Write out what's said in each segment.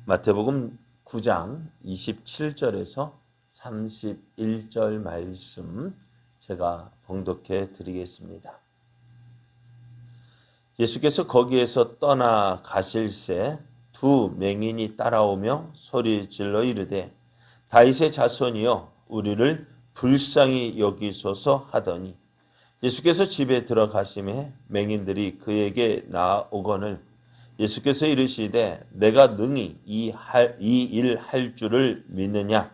마태복음 9장 27절에서 31절 말씀 제가 봉독해 드리겠습니다. 예수께서 거기에서 떠나 가실새 두 맹인이 따라오며 소리 질러 이르되 다윗의 자손이여 우리를 불쌍히 여기소서 하더니 예수께서 집에 들어가심에 맹인들이 그에게 나아오거늘 예수께서 이르시되 내가 능히 이 일 할 줄을 믿느냐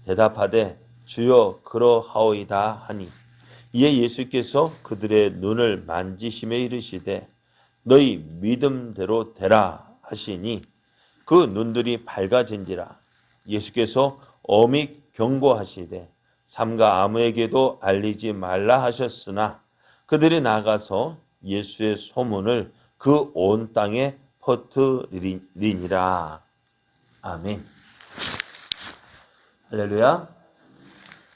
대답하되 주여 그러하오이다 하니 이에 예수께서 그들의 눈을 만지심에 이르시되 너희 믿음대로 되라 하시니 그 눈들이 밝아진지라. 예수께서 엄히 경고하시되 삼가 아무에게도 알리지 말라 하셨으나 그들이 나가서 예수의 소문을 그 온 땅에 퍼뜨리니라. 아멘. 할렐루야.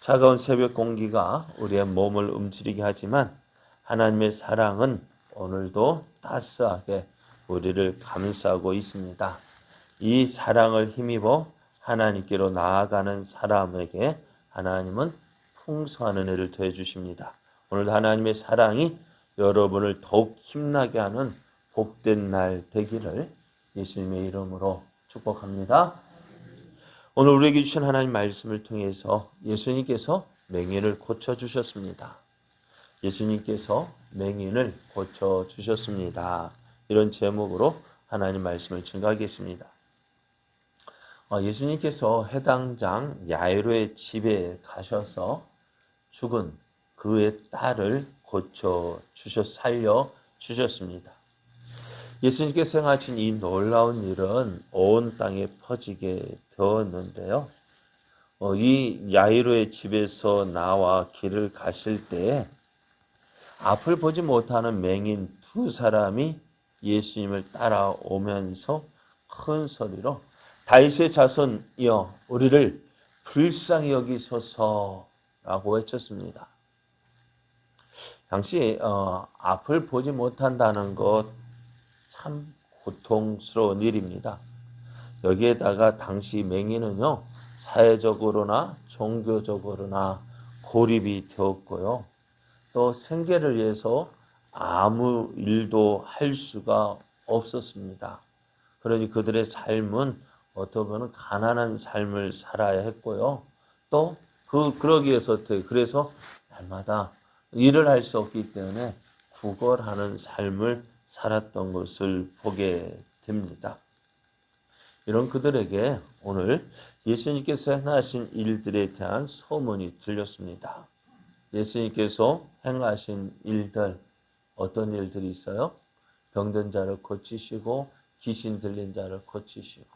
차가운 새벽 공기가 우리의 몸을 움츠리게 하지만 하나님의 사랑은 오늘도 따스하게 우리를 감싸고 있습니다. 이 사랑을 힘입어 하나님께로 나아가는 사람에게 하나님은 풍성한 은혜를 더해 주십니다. 오늘도 하나님의 사랑이 여러분을 더욱 힘나게 하는 복된 날 되기를 예수님의 이름으로 축복합니다. 오늘 우리에게 주신 하나님 말씀을 통해서 예수님께서 맹인을 고쳐주셨습니다. 예수님께서 맹인을 고쳐주셨습니다. 이런 제목으로 하나님 말씀을 증거하겠습니다. 예수님께서 해당장 야이로의 집에 가셔서 죽은 그의 딸을 살려주셨습니다. 예수님께서 행하신 이 놀라운 일은 온 땅에 퍼지게 되었는데요. 이 야이로의 집에서 나와 길을 가실 때에 앞을 보지 못하는 맹인 두 사람이 예수님을 따라오면서 큰 소리로 다윗의 자손이여 우리를 불쌍히 여기소서라고 외쳤습니다. 당시 앞을 보지 못한다는 것 참 고통스러운 일입니다. 여기에다가 당시 맹인은요 사회적으로나 종교적으로나 고립이 되었고요. 또 생계를 위해서 아무 일도 할 수가 없었습니다. 그러니 그들의 삶은 어떻게 보면 가난한 삶을 살아야 했고요. 또 그러기 위해서 그래서 날마다 일을 할 수 없기 때문에 구걸하는 삶을 살았던 것을 보게 됩니다. 이런 그들에게 오늘 예수님께서 행하신 일들에 대한 소문이 들렸습니다. 예수님께서 행하신 일들, 어떤 일들이 있어요? 병든 자를 고치시고 귀신 들린 자를 고치시고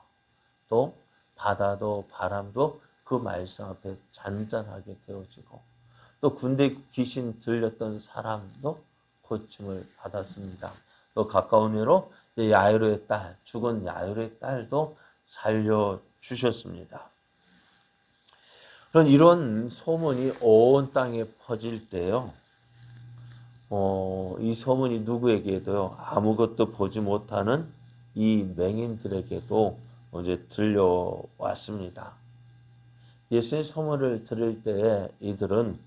또 바다도 바람도 그 말씀 앞에 잔잔하게 되어지고 또 군대 귀신 들렸던 사람도 고침을 받았습니다. 또 가까운 외로 야이로의 딸, 죽은 야이로의 딸도 살려주셨습니다. 그런 이런 소문이 온 땅에 퍼질 때요. 이 소문이 누구에게도요. 아무것도 보지 못하는 이 맹인들에게도 이제 들려왔습니다. 예수의 소문을 들을 때에 이들은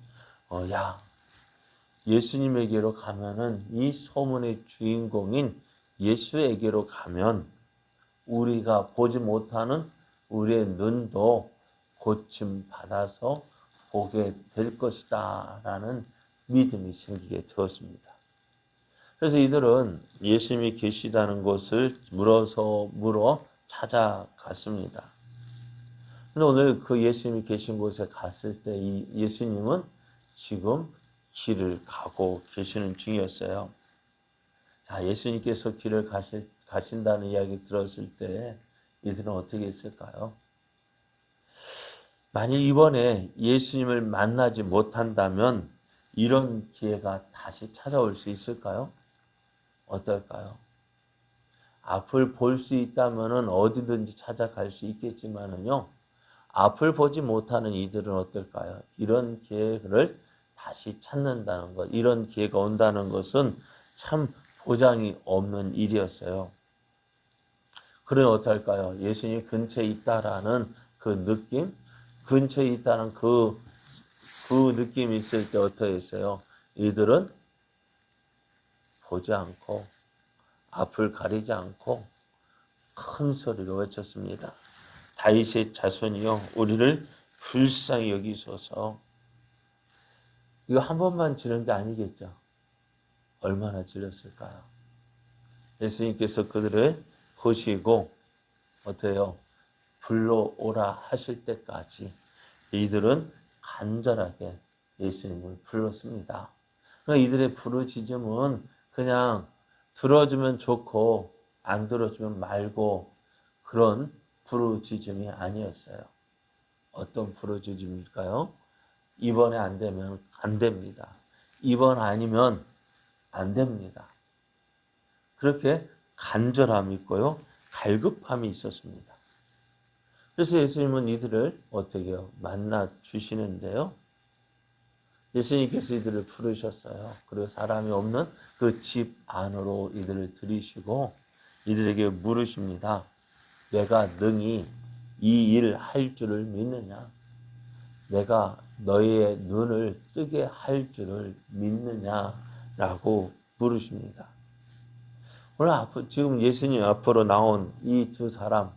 예수님에게로 가면은 이 소문의 주인공인 예수에게로 가면 우리가 보지 못하는 우리의 눈도 고침 받아서 보게 될 것이다 라는 믿음이 생기게 되었습니다. 그래서 이들은 예수님이 계시다는 것을 물어 찾아갔습니다. 근데 오늘 그 예수님이 계신 곳에 갔을 때 이 예수님은 지금 길을 가고 계시는 중이었어요. 예수님께서 길을 가신다는 이야기 들었을 때 이들은 어떻게 했을까요? 만일 이번에 예수님을 만나지 못한다면 이런 기회가 다시 찾아올 수 있을까요? 어떨까요? 앞을 볼 수 있다면 어디든지 찾아갈 수 있겠지만은요, 앞을 보지 못하는 이들은 어떨까요? 이런 기회를 다시 찾는다는 것, 이런 기회가 온다는 것은 참 보장이 없는 일이었어요. 그러면 어떨까요? 예수님이 근처에 있다라는 그 느낌, 근처에 있다는 그 느낌이 있을 때 어떻게 했어요? 이들은 보지 않고 앞을 가리지 않고 큰 소리로 외쳤습니다. 다윗의 자손이여 우리를 불쌍히 여기소서. 이거 한 번만 지른 게 아니겠죠. 얼마나 지렸을까요? 예수님께서 그들을 보시고 어때요? 불러오라 하실 때까지 이들은 간절하게 예수님을 불렀습니다. 그러니까 이들의 부르짖음은 그냥 들어주면 좋고 안 들어주면 말고 그런 부르짖음이 아니었어요. 어떤 부르짖음일까요? 이번에 안 되면 안 됩니다. 이번 아니면 안 됩니다. 그렇게 간절함이 있고요. 갈급함이 있었습니다. 그래서 예수님은 이들을 어떻게 해요? 만나 주시는데요. 예수님께서 이들을 부르셨어요. 그리고 사람이 없는 그 집 안으로 이들을 들이시고 이들에게 물으십니다. 내가 능히 이 일 할 줄을 믿느냐? 내가 너희의 눈을 뜨게 할 줄을 믿느냐라고 물으십니다. 오늘 지금 예수님 앞으로 나온 이 두 사람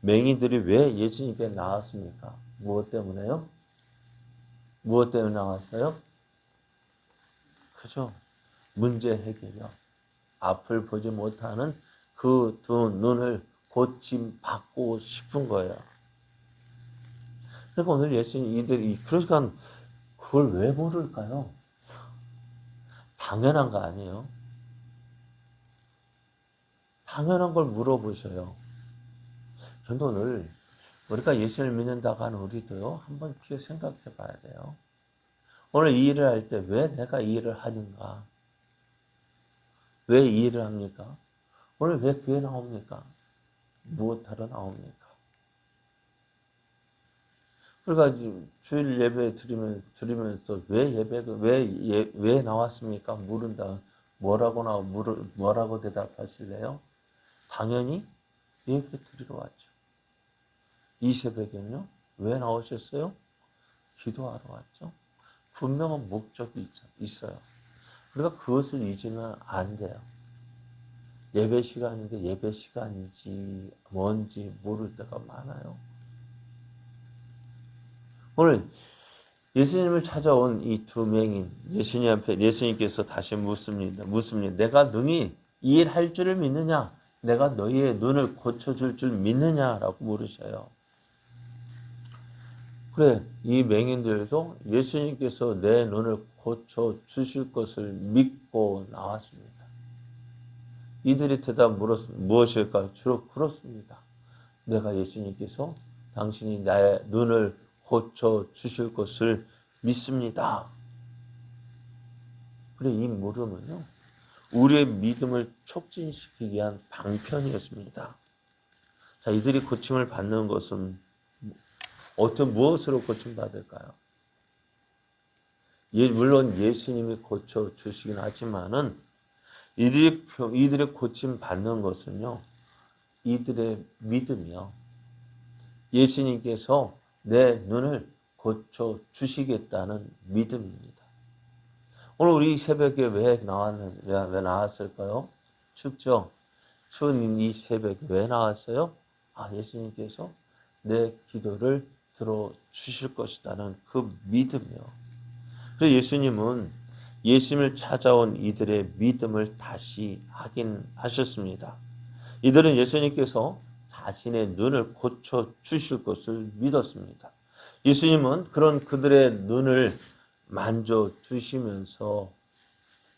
맹인들이 왜 예수님께 나왔습니까? 무엇 때문에요? 무엇 때문에 나왔어요? 그죠? 문제 해결이요. 앞을 보지 못하는 그 두 눈을 고침받고 싶은 거예요. 그러니까 오늘 예수님 이들이 그러니까 그걸 왜 모를까요? 당연한 거 아니에요? 당연한 걸 물어보셔요. 그런데 오늘 우리가 예수를 믿는다고 하는 우리도요, 한번 귀에 생각해 봐야 돼요. 오늘 이 일을 할 때 왜 내가 이 일을 하는가? 왜 이 일을 합니까? 오늘 왜 교회 나옵니까? 무엇하러 나옵니까? 그래가지고 주일 예배 드리면서 왜 나왔습니까? 물은다. 뭐라고 대답하실래요? 당연히 예배 드리러 왔죠. 이 새벽에는요, 왜 나오셨어요? 기도하러 왔죠. 분명한 목적이 있어요. 그러니까 그것을 잊으면 안 돼요. 예배 시간인데 예배 시간인지 뭔지 모를 때가 많아요. 오늘 예수님을 찾아온 이 두 맹인, 예수님 앞에 예수님께서 다시 묻습니다. 내가 능히 이 일 할 줄을 믿느냐? 내가 너희의 눈을 고쳐줄 줄 믿느냐라고 물으셔요. 그래, 이 맹인들도 예수님께서 내 눈을 고쳐 주실 것을 믿고 나왔습니다. 이들의 대답 무엇일까요? 주로 그렇습니다. 내가 예수님께서 당신이 나의 눈을 고쳐 주실 것을 믿습니다. 그래, 이 물음은요, 우리의 믿음을 촉진시키기 위한 방편이었습니다. 자, 이들이 고침을 받는 것은 무엇으로 고침받을까요? 물론 예수님이 고쳐 주시긴 하지만은 이들의 고침 받는 것은요, 이들의 믿음이요. 예수님께서 내 눈을 고쳐 주시겠다는 믿음입니다. 오늘 우리 새벽에 왜 나왔을까요? 춥죠? 추운 이 새벽에 왜 나왔어요? 예수님께서 내 기도를 들어주실 것이라는 그 믿음이요. 그래서 예수님은 예수님을 찾아온 이들의 믿음을 다시 확인하셨습니다. 이들은 예수님께서 자신의 눈을 고쳐 주실 것을 믿었습니다. 예수님은 그런 그들의 눈을 만져 주시면서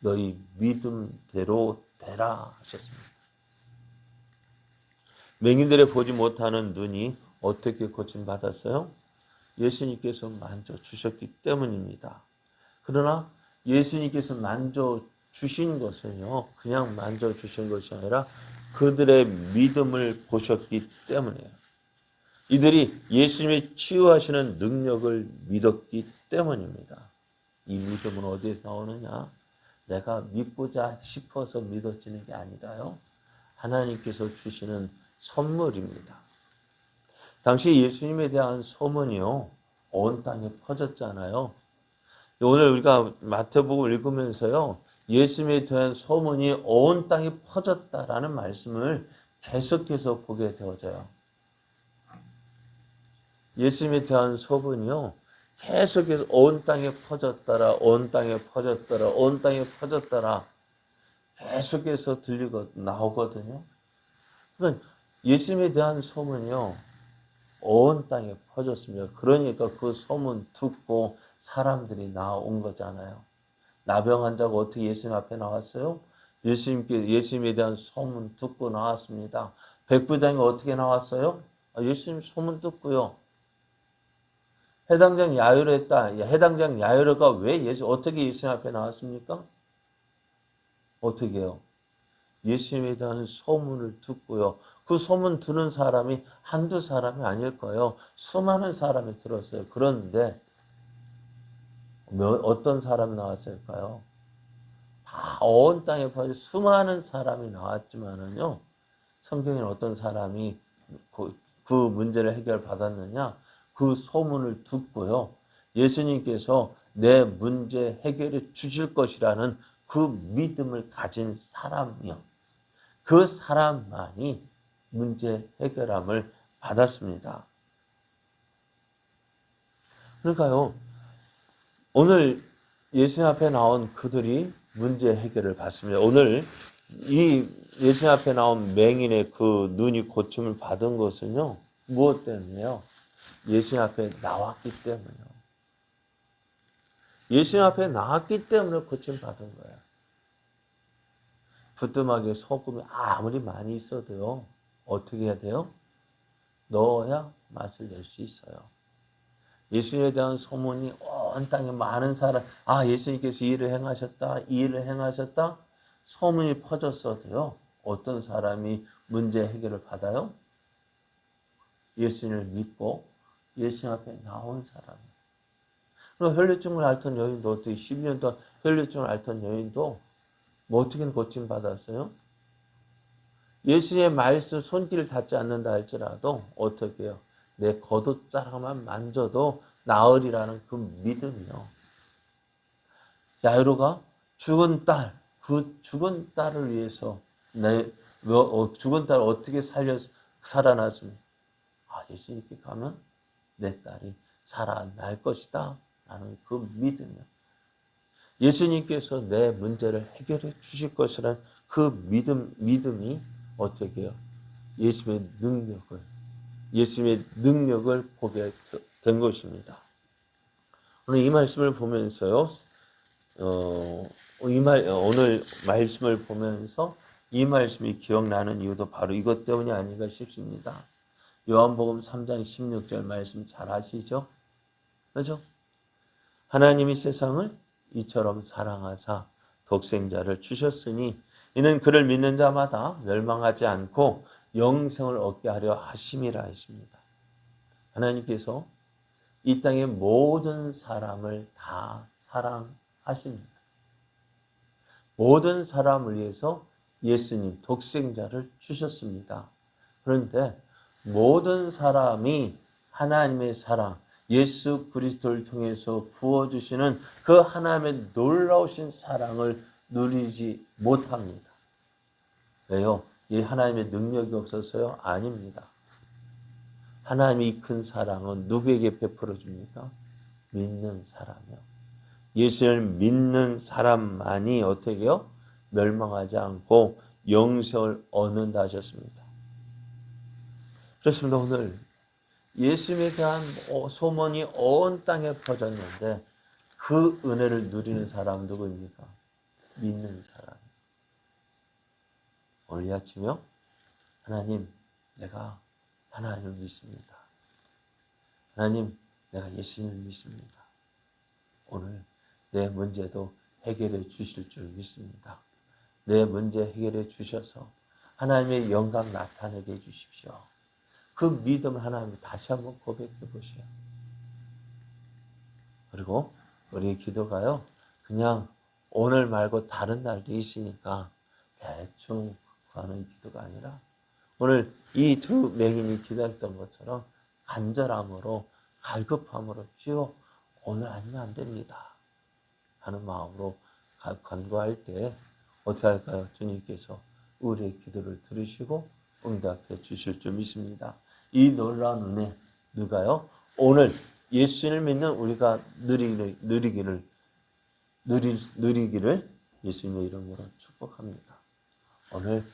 너희 믿음대로 되라 하셨습니다. 맹인들의 보지 못하는 눈이 어떻게 고침받았어요? 예수님께서 만져 주셨기 때문입니다. 그러나 예수님께서 만져 주신 것은요, 그냥 만져 주신 것이 아니라 그들의 믿음을 보셨기 때문이에요. 이들이 예수님의 치유하시는 능력을 믿었기 때문입니다. 이 믿음은 어디에서 나오느냐? 내가 믿고자 싶어서 믿어지는 게 아니라요. 하나님께서 주시는 선물입니다. 당시 예수님에 대한 소문이요, 온 땅에 퍼졌잖아요. 오늘 우리가 마태복음 읽으면서요, 예수님에 대한 소문이 온 땅에 퍼졌다라는 말씀을 계속해서 보게 되어져요. 예수님에 대한 소문이요, 계속해서 온 땅에 퍼졌더라, 온 땅에 퍼졌더라, 온 땅에 퍼졌더라, 계속해서 나오거든요. 그러니까 예수님에 대한 소문이요, 온 땅에 퍼졌습니다. 그러니까 그 소문 듣고 사람들이 나온 거잖아요. 나병 환자가 어떻게 예수님 앞에 나왔어요? 예수님에 대한 소문 듣고 나왔습니다. 백부장이 어떻게 나왔어요? 예수님 소문 듣고요. 해당장 야이로 했다. 해당장 야이로가 어떻게 예수님 앞에 나왔습니까? 어떻게 해요? 예수님에 대한 소문을 듣고요. 그 소문 듣는 사람이 한두 사람이 아닐 거예요. 수많은 사람이 들었어요. 그런데 어떤 사람이 나왔을까요? 다 온 땅에 퍼져 수많은 사람이 나왔지만은요. 성경에는 어떤 사람이 그 문제를 해결받았느냐? 그 소문을 듣고요. 예수님께서 내 문제 해결해 주실 것이라는 그 믿음을 가진 사람이요. 그 사람만이 문제 해결함을 받았습니다. 그러니까요, 오늘 예수님 앞에 나온 그들이 문제 해결을 받습니다. 오늘 이 예수님 앞에 나온 맹인의 그 눈이 고침을 받은 것은요, 무엇 때문에요? 예수님 앞에 나왔기 때문에요. 예수님 앞에 나왔기 때문에 고침 받은 거예요. 부뚜막에 소금이 아무리 많이 있어도요, 어떻게 해야 돼요? 넣어야 맛을 낼 수 있어요. 예수님에 대한 소문이 온 땅에 많은 사람, 예수님께서 이 일을 행하셨다, 이 일을 행하셨다, 소문이 퍼졌어도요, 어떤 사람이 문제 해결을 받아요? 예수님을 믿고 예수님 앞에 나온 사람이에요. 그럼 혈류증을 앓던 여인도 어떻게 12년 동안 혈류증을 앓던 여인도 뭐 어떻게 고침 받았어요? 예수님의 말씀 손길을 닿지 않는다 할지라도 어떻게 해요? 내 겉옷자락만 만져도 나으리라는 그 믿음이요. 야이로가 죽은 딸, 그 죽은 딸을 위해서 죽은 딸을 어떻게 살아났습니까? 예수님께 가면 내 딸이 살아날 것이다 라는 그 믿음이요. 예수님께서 내 문제를 해결해 주실 것이라는 그 믿음이 어떻게 해요? 예수님의 능력을 보게 된 것입니다. 오늘 이 말씀을 보면서요, 오늘 말씀을 보면서 이 말씀이 기억나는 이유도 바로 이것 때문이 아닌가 싶습니다. 요한복음 3장 16절 말씀 잘 아시죠? 그죠? 하나님이 세상을 이처럼 사랑하사 독생자를 주셨으니 이는 그를 믿는 자마다 멸망하지 않고 영생을 얻게 하려 하심이라 했습니다. 하나님께서 이 땅의 모든 사람을 다 사랑하십니다. 모든 사람을 위해서 예수님 독생자를 주셨습니다. 그런데 모든 사람이 하나님의 사랑, 예수 그리스도를 통해서 부어주시는 그 하나님의 놀라우신 사랑을 누리지 못합니다. 왜요? 이 하나님의 능력이 없어서요? 아닙니다. 하나님이 큰 사랑은 누구에게 베풀어 줍니까? 믿는 사람이요. 예수를 믿는 사람만이 어떻게 해요? 멸망하지 않고 영생을 얻는다 하셨습니다. 그렇습니다. 오늘 예수님에 대한 소문이 온 땅에 퍼졌는데 그 은혜를 누리는 사람 누구입니까? 믿는 사람. 오늘 이 아침에요? 하나님, 내가 하나님을 믿습니다. 하나님, 내가 예수님을 믿습니다. 오늘 내 문제도 해결해 주실 줄 믿습니다. 내 문제 해결해 주셔서 하나님의 영광 나타내게 해 주십시오. 그 믿음을 하나님 다시 한번 고백해 보시오. 그리고 우리의 기도가요, 그냥 오늘 말고 다른 날도 있으니까 대충 구하는 기도가 아니라 오늘 이 두 맹인이 기다렸던 것처럼 간절함으로 갈급함으로 주여 오늘 아니면 안 됩니다 하는 마음으로 간구할 때 어떻게 할까요? 주님께서 우리의 기도를 들으시고 응답해 주실 줄 믿습니다. 이 놀라운 은혜 누가요? 오늘 예수를 믿는 우리가 누리기를 예수님의 이름으로 축복합니다. 오늘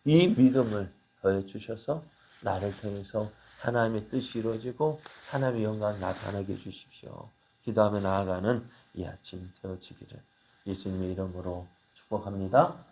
이 믿음을 더해 주셔서 나를 통해서 하나님의 뜻이 이루어지고 하나님의 영광 나타나게 해 주십시오. 기도하며 나아가는 이 아침 되어지기를 예수님의 이름으로 축복합니다.